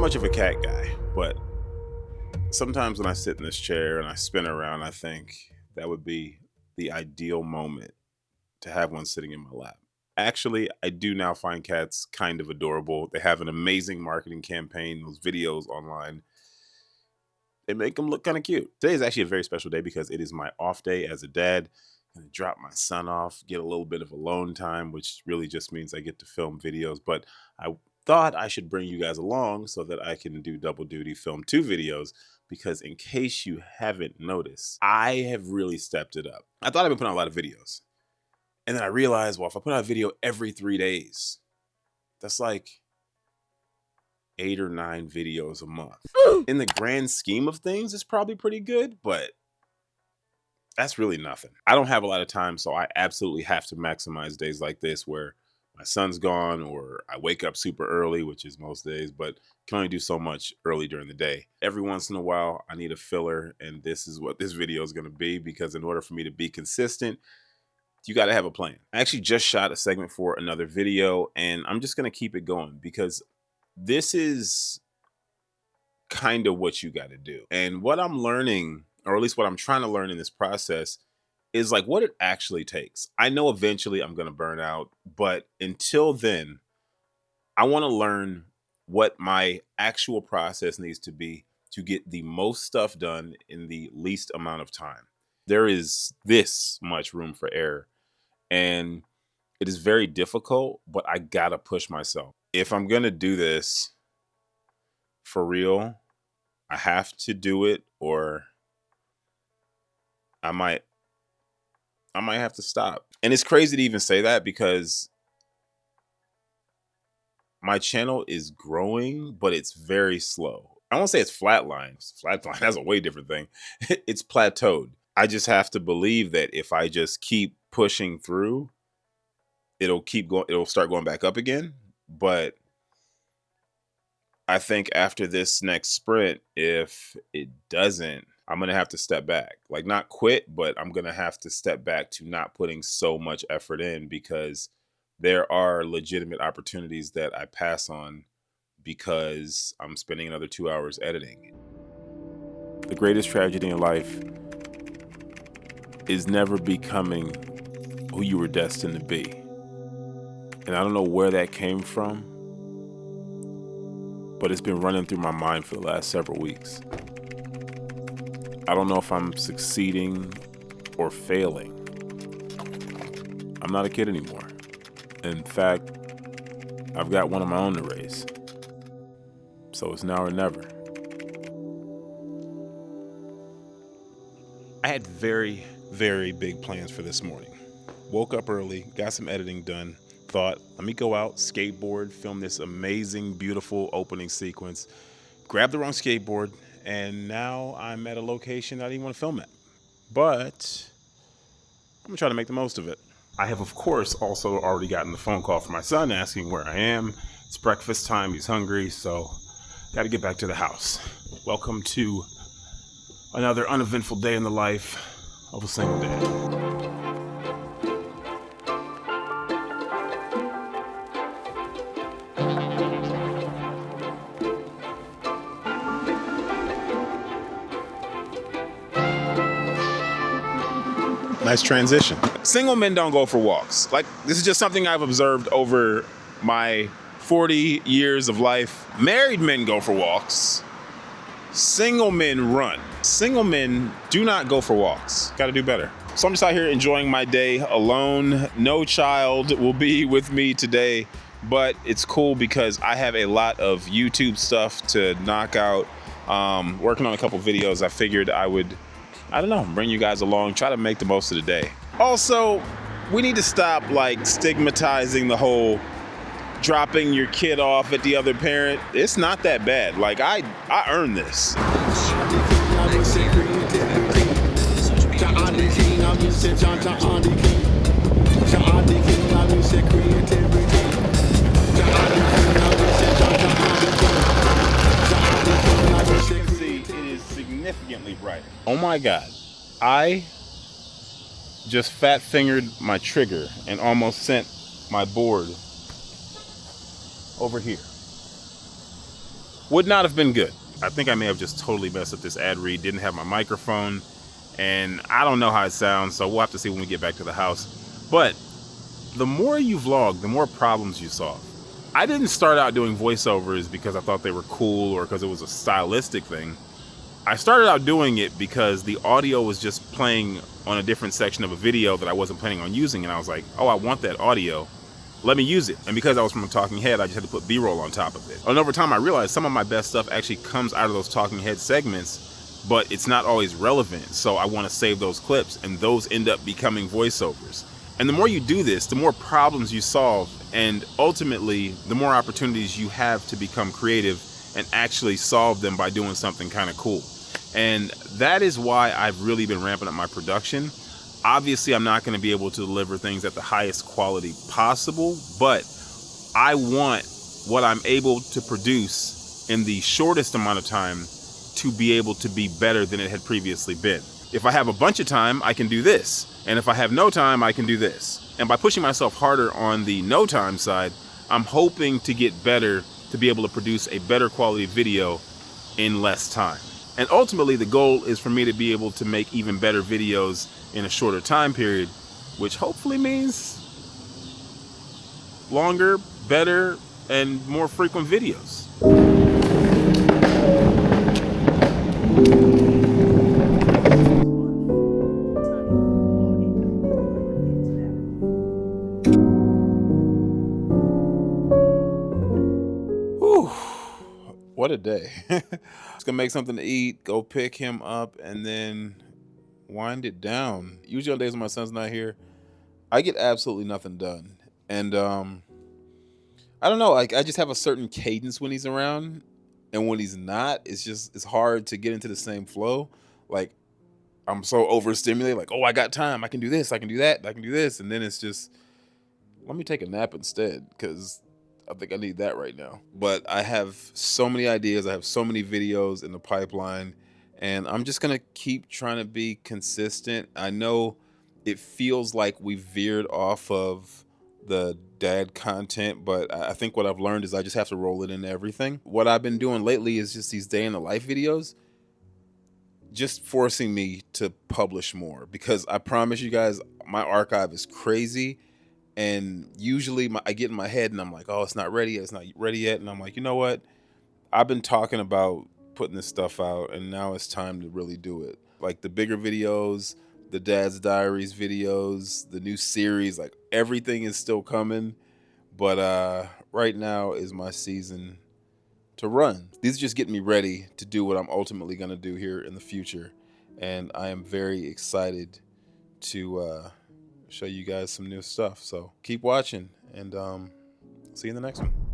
much of a cat guy, but sometimes when I sit in this chair and I spin around, I think that would be the ideal moment to have one sitting in my lap. Actually, I do now find cats kind of adorable. They have an amazing marketing campaign, those videos online. They make them look kind of cute. Today is actually a very special day because it is my off day as a dad. I'm gonna drop my son off, get a little bit of alone time, which really just means I get to film videos. But I thought I should bring you guys along so that I can do double duty, film 2 videos, because in case you haven't noticed, I have really stepped it up. I thought I've been putting out a lot of videos. And then I realized, well, if I put out a video every 3 days, that's like 8 or 9 videos a month. In the grand scheme of things, it's probably pretty good, but that's really nothing. I don't have a lot of time, so I absolutely have to maximize days like this where my son's gone or I wake up super early, which is most days, but can only do so much early during the day. Every once in a while, I need a filler, and this is what this video is going to be, because in order for me to be consistent, you got to have a plan. I actually just shot a segment for another video, and I'm just going to keep it going because this is kind of what you got to do. And what I'm learning, or at least what I'm trying to learn in this process, is like what it actually takes. I know eventually I'm going to burn out, but until then, I want to learn what my actual process needs to be to get the most stuff done in the least amount of time. There is this much room for error, and it is very difficult, but I got to push myself. If I'm going to do this for real, I have to do it, or I might have to stop. And it's crazy to even say that because my channel is growing, but it's very slow. I won't say it's flatline. Flatline, that's a way different thing. It's plateaued. I just have to believe that if I just keep pushing through, it'll start going back up again. But I think after this next sprint, if it doesn't, I'm going to have to step back. Like, not quit, but I'm going to have to step back to not putting so much effort in, because there are legitimate opportunities that I pass on because I'm spending another 2 hours editing. The greatest tragedy in life is never becoming who you were destined to be. And I don't know where that came from, but it's been running through my mind for the last several weeks. I don't know if I'm succeeding or failing. I'm not a kid anymore. In fact, I've got one of my own to raise. So it's now or never. I had very, very big plans for this morning. Woke up early, got some editing done, thought, let me go out, skateboard, film this amazing, beautiful opening sequence, grabbed the wrong skateboard, and now I'm at a location I didn't want to film at. But I'm gonna try to make the most of it. I have, of course, also already gotten the phone call from my son asking where I am. It's breakfast time, he's hungry, so gotta get back to the house. Welcome to another uneventful day in the life of a single dad. Nice transition. Single men don't go for walks. Like, this is just something I've observed over my 40 years of life. Married men go for walks. Single men run. Single men do not go for walks. Got to do better. So I'm just out here enjoying my day alone. No child will be with me today, but it's cool because I have a lot of YouTube stuff to knock out. Working on a couple videos. I figured I would, bring you guys along, try to make the most of the day. Also, we need to stop stigmatizing the whole dropping your kid off at the other parent. It's not that bad. Like, I earned this. See, it is significantly brighter. Oh my God. I just fat fingered my trigger and almost sent my board over here. would not have been good. I think I may have just totally messed up this ad read, didn't have my microphone, and I don't know how it sounds, so we'll have to see when we get back to the house. But the more you vlog, the more problems you solve. I didn't start out doing voiceovers because I thought they were cool or because it was a stylistic thing. I started out doing it because the audio was just playing on a different section of a video that I wasn't planning on using, and I was like, oh, I want that audio. Let me use it. And because I was from a talking head, I just had to put B-roll on top of it. And over time, I realized some of my best stuff actually comes out of those talking head segments, but it's not always relevant. So I want to save those clips, and those end up becoming voiceovers. And the more you do this, the more problems you solve, and ultimately, the more opportunities you have to become creative and actually solve them by doing something kind of cool. And that is why I've really been ramping up my production. Obviously, I'm not going to be able to deliver things at the highest quality possible, but I want what I'm able to produce in the shortest amount of time to be able to be better than it had previously been. If I have a bunch of time, I can do this. And if I have no time, I can do this. And by pushing myself harder on the no time side, I'm hoping to get better to be able to produce a better quality video in less time. And ultimately, the goal is for me to be able to make even better videos in a shorter time period, which hopefully means longer, better, and more frequent videos. Whew. What a day. Just gonna make something to eat, go pick him up, and then wind it down. Usually on days when my son's not here, I get absolutely nothing done. And I don't know, like I just have a certain cadence when he's around, and when he's not, it's hard to get into the same flow. Like I'm so overstimulated, like, oh, I got time, I can do this, I can do that, I can do this, and then it's just let me take a nap instead because I think I need that right now. But I have so many ideas. I have so many videos in the pipeline, and I'm just gonna keep trying to be consistent. I know it feels like we veered off of the dad content, but I think what I've learned is I just have to roll it into everything. What I've been doing lately is just these day in the life videos, just forcing me to publish more because I promise you guys, my archive is crazy. And usually I get in my head and I'm like, oh, it's not ready. It's not ready yet. And I'm like, you know what? I've been talking about putting this stuff out and now it's time to really do it. Like the bigger videos, the Dad's Diaries videos, the new series, like everything is still coming. But right now is my season to run. These are just getting me ready to do what I'm ultimately going to do here in the future. And I am very excited to show you guys some new stuff. So keep watching and see you in the next one.